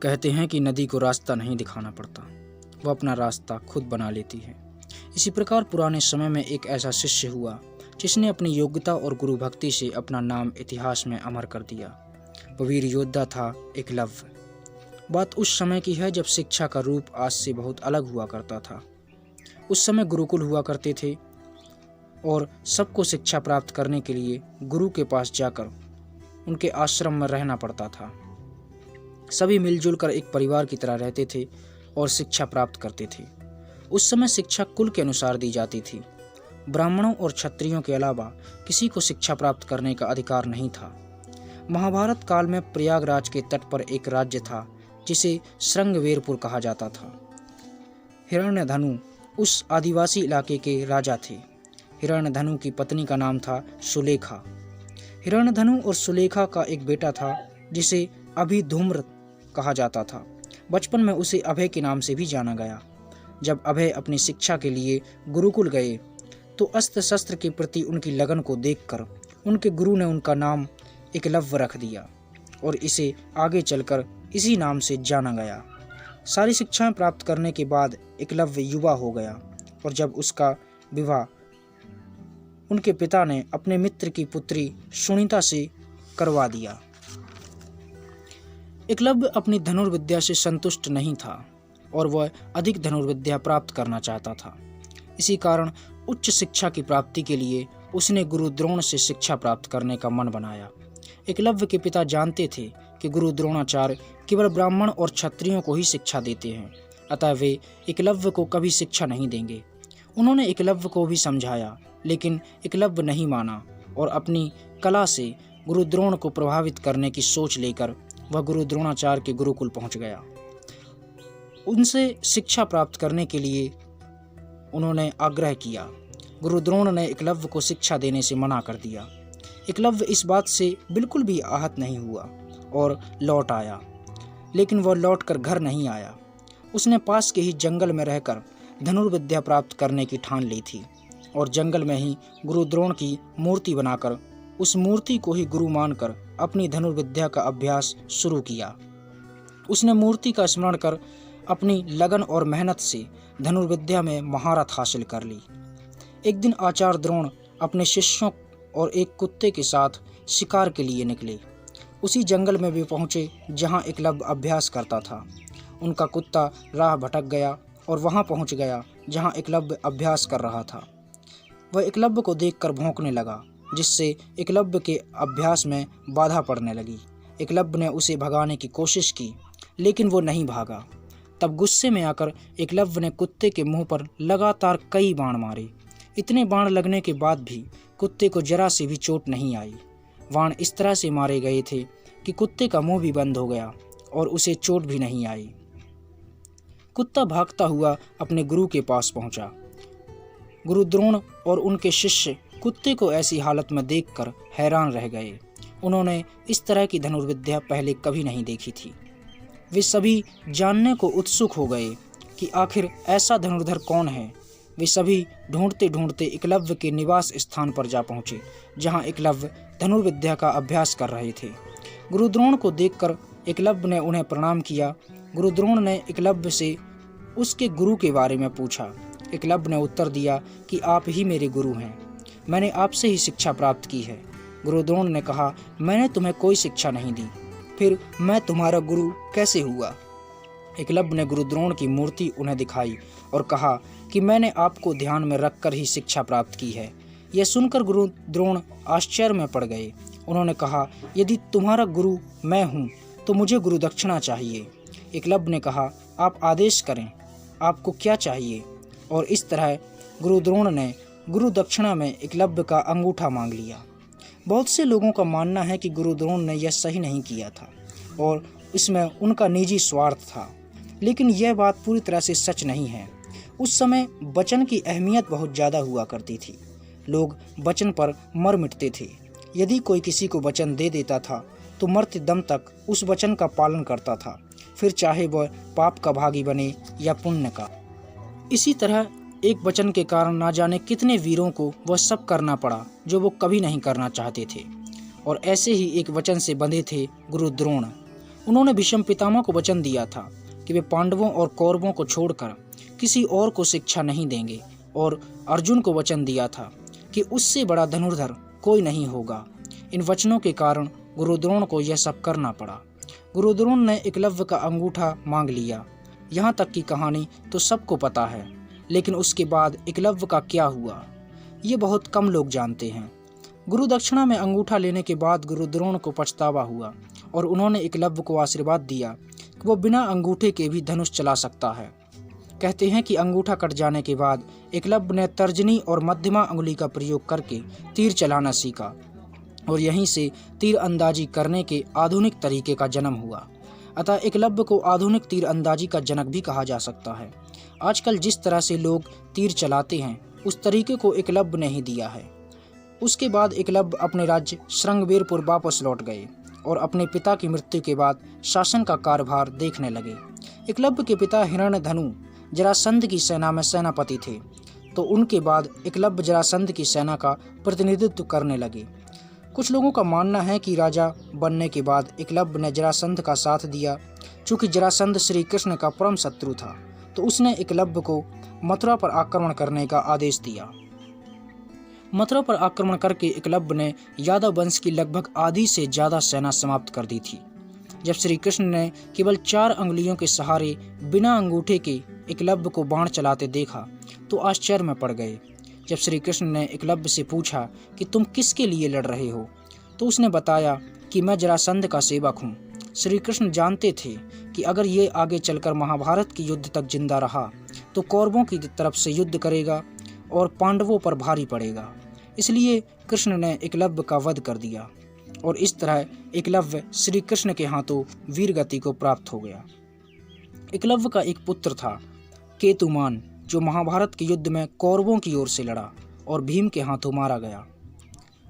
कहते हैं कि नदी को रास्ता नहीं दिखाना पड़ता, वह अपना रास्ता खुद बना लेती है। इसी प्रकार पुराने समय में एक ऐसा शिष्य हुआ जिसने अपनी योग्यता और गुरु भक्ति से अपना नाम इतिहास में अमर कर दिया। वह वीर योद्धा था एकलव्य। बात उस समय की है जब शिक्षा का रूप आज से बहुत अलग हुआ करता था। उस समय गुरुकुल हुआ करते थे और सबको शिक्षा प्राप्त करने के लिए गुरु के पास जाकर उनके आश्रम में रहना पड़ता था। सभी मिलजुल कर एक परिवार की तरह रहते थे और शिक्षा प्राप्त करते थे। उस समय शिक्षा कुल के अनुसार दी जाती थी। ब्राह्मणों और क्षत्रियों के अलावा किसी को शिक्षा प्राप्त करने का अधिकार नहीं था। महाभारत काल में प्रयागराज के तट पर एक राज्य था जिसे श्रृंगवेरपुर कहा जाता था। हिरण्यधनु उस आदिवासी इलाके के राजा थे। हिरण्यधनु की पत्नी का नाम था सुलेखा। हिरण्यधनु और सुलेखा का एक बेटा था जिसे अभिधूम्र कहा जाता था। बचपन में उसे अभय के नाम से भी जाना गया। जब अभय अपनी शिक्षा के लिए गुरुकुल गए तो अस्त्र शस्त्र के प्रति उनकी लगन को देखकर उनके गुरु ने उनका नाम एकलव्य रख दिया और इसे आगे चलकर इसी नाम से जाना गया। सारी शिक्षाएं प्राप्त करने के बाद एकलव्य युवा हो गया और जब उसका विवाह उनके पिता ने अपने मित्र की पुत्री सुनीता से करवा दिया। एकलव्य अपनी धनुर्विद्या से संतुष्ट नहीं था और वह अधिक धनुर्विद्या प्राप्त करना चाहता था। इसी कारण उच्च शिक्षा की प्राप्ति के लिए उसने गुरु द्रोण से शिक्षा प्राप्त करने का मन बनाया। एकलव्य के पिता जानते थे कि गुरु द्रोणाचार्य केवल ब्राह्मण और क्षत्रियों को ही शिक्षा देते हैं, अतः वे एकलव्य को कभी शिक्षा नहीं देंगे। उन्होंने एकलव्य को भी समझाया, लेकिन एकलव्य नहीं माना और अपनी कला से गुरु द्रोण को प्रभावित करने की सोच लेकर वह गुरु द्रोणाचार्य के गुरुकुल पहुंच गया। उनसे शिक्षा प्राप्त करने के लिए उन्होंने आग्रह किया। गुरु द्रोण ने एकलव्य को शिक्षा देने से मना कर दिया। एकलव्य इस बात से बिल्कुल भी आहत नहीं हुआ और लौट आया, लेकिन वह लौटकर घर नहीं आया। उसने पास के ही जंगल में रहकर धनुर्विद्या प्राप्त करने की ठान ली थी और जंगल में ही गुरु द्रोण की मूर्ति बनाकर उस मूर्ति को ही गुरु मानकर अपनी धनुर्विद्या का अभ्यास शुरू किया। उसने मूर्ति का स्मरण कर अपनी लगन और मेहनत से धनुर्विद्या में महारत हासिल कर ली। एक दिन आचार्य द्रोण अपने शिष्यों और एक कुत्ते के साथ शिकार के लिए निकले। उसी जंगल में वे पहुंचे जहां एकलव्य अभ्यास करता था। उनका कुत्ता राह भटक गया और वहां पहुंच गया जहां एकलव्य अभ्यास कर रहा था। वह एकलव्य को देखकर भौंकने लगा, जिससे एकलव्य के अभ्यास में बाधा पड़ने लगी। एकलव्य ने उसे भगाने की कोशिश की, लेकिन वो नहीं भागा। तब गुस्से में आकर एकलव्य ने कुत्ते के मुंह पर लगातार कई बाण मारे। इतने बाण लगने के बाद भी कुत्ते को जरा सी भी चोट नहीं आई। बाण इस तरह से मारे गए थे कि कुत्ते का मुंह भी बंद हो गया और उसे चोट भी नहीं आई। कुत्ता भागता हुआ अपने गुरु के पास पहुंचा। गुरु द्रोण और उनके शिष्य कुत्ते को ऐसी हालत में देखकर हैरान रह गए। उन्होंने इस तरह की धनुर्विद्या पहले कभी नहीं देखी थी। वे सभी जानने को उत्सुक हो गए कि आखिर ऐसा धनुर्धर कौन है। वे सभी ढूंढते ढूंढते एकलव्य के निवास स्थान पर जा पहुंचे, जहां एकलव्य धनुर्विद्या का अभ्यास कर रहे थे। गुरु द्रोण को देखकर एकलव्य ने उन्हें प्रणाम किया। गुरु द्रोण ने एकलव्य से उसके गुरु के बारे में पूछा। एकलव्य ने उत्तर दिया कि आप ही मेरे गुरु हैं, मैंने आपसे ही शिक्षा प्राप्त की है। गुरु द्रोण ने कहा, मैंने तुम्हें कोई शिक्षा नहीं दी, फिर मैं तुम्हारा गुरु कैसे हुआ? एकलव्य ने गुरु द्रोण की मूर्ति उन्हें दिखाई और कहा कि मैंने आपको ध्यान में रखकर ही शिक्षा प्राप्त की है। यह सुनकर गुरु द्रोण आश्चर्य में पड़ गए। उन्होंने कहा, यदि तुम्हारा गुरु मैं हूँ तो मुझे गुरु दक्षिणा चाहिए। एकलव्य ने कहा, आप आदेश करें, आपको क्या चाहिए? और इस तरह गुरु द्रोण ने गुरु दक्षिणा में एकलव्य का अंगूठा मांग लिया। बहुत से लोगों का मानना है कि गुरु द्रोण ने यह सही नहीं किया था और इसमें उनका निजी स्वार्थ था, लेकिन यह बात पूरी तरह से सच नहीं है। उस समय वचन की अहमियत बहुत ज़्यादा हुआ करती थी। लोग वचन पर मर मिटते थे। यदि कोई किसी को वचन दे देता था तो मरते दम तक उस वचन का पालन करता था, फिर चाहे वह पाप का भागी बने या पुण्य का। इसी तरह एक वचन के कारण ना जाने कितने वीरों को वह सब करना पड़ा जो वो कभी नहीं करना चाहते थे। और ऐसे ही एक वचन से बंधे थे गुरु द्रोण। उन्होंने भीष्म पितामह को वचन दिया था कि वे पांडवों और कौरवों को छोड़कर किसी और को शिक्षा नहीं देंगे और अर्जुन को वचन दिया था कि उससे बड़ा धनुर्धर कोई नहीं होगा। इन वचनों के कारण गुरु द्रोण को यह सब करना पड़ा। गुरु द्रोण ने एकलव्य का अंगूठा मांग लिया। यहाँ तक की कहानी तो सबको पता है, लेकिन उसके बाद एकलव्य का क्या हुआ ये बहुत कम लोग जानते हैं। गुरु दक्षिणा में अंगूठा लेने के बाद गुरु द्रोण को पछतावा हुआ और उन्होंने एकलव्य को आशीर्वाद दिया कि वो बिना अंगूठे के भी धनुष चला सकता है। कहते हैं कि अंगूठा कट जाने के बाद एकलव्य ने तर्जनी और मध्यमा अंगुली का प्रयोग करके तीर चलाना सीखा और यहीं से तीर अंदाजी करने के आधुनिक तरीके का जन्म हुआ। अतः एकलव्य को आधुनिक तीर अंदाजी का जनक भी कहा जा सकता है। आजकल जिस तरह से लोग तीर चलाते हैं उस तरीके को एकलव्य ने ही दिया है। उसके बाद एकलव्य अपने राज्य श्रृंगबेरपुर वापस लौट गए और अपने पिता की मृत्यु के बाद शासन का कार्यभार देखने लगे। एकलव्य के पिता हिरण्यधनु जरासंध की सेना में सेनापति थे, तो उनके बाद एकलव्य जरासंध की सेना का प्रतिनिधित्व करने लगे। कुछ लोगों का मानना है कि राजा बनने के बाद एकलव्य ने जरासंध का साथ दिया। चूँकि जरासंध श्री कृष्ण का परम शत्रु था, तो उसने एकलव्य को मथुरा पर आक्रमण करने का आदेश दिया। मथुरा पर आक्रमण करके एकलव्य ने यादव वंश की लगभग आधी से ज़्यादा सेना समाप्त कर दी थी। जब श्री कृष्ण ने केवल 4 अंगुलियों के सहारे बिना अंगूठे के एकलव्य को बाण चलाते देखा तो आश्चर्य में पड़ गए। जब श्री कृष्ण ने एकलव्य से पूछा कि तुम किसके लिए लड़ रहे हो, तो उसने बताया कि मैं जरासंध का सेवक हूँ। श्री कृष्ण जानते थे कि अगर ये आगे चलकर महाभारत के युद्ध तक जिंदा रहा तो कौरवों की तरफ से युद्ध करेगा और पांडवों पर भारी पड़ेगा। इसलिए कृष्ण ने एकलव्य का वध कर दिया और इस तरह एकलव्य श्री कृष्ण के हाथों वीर गति को प्राप्त हो गया। एकलव्य का एक पुत्र था केतुमान, जो महाभारत के युद्ध में कौरवों की ओर से लड़ा और भीम के हाथों मारा गया।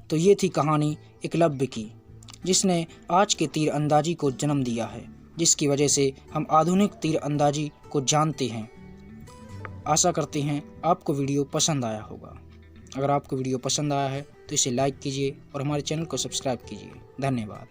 तो ये थी कहानी एकलव्य की, जिसने आज के तीर अंदाजी को जन्म दिया है, जिसकी वजह से हम आधुनिक तीर अंदाजी को जानते हैं। आशा करते हैं आपको वीडियो पसंद आया होगा। अगर आपको वीडियो पसंद आया है तो इसे लाइक कीजिए और हमारे चैनल को सब्सक्राइब कीजिए। धन्यवाद।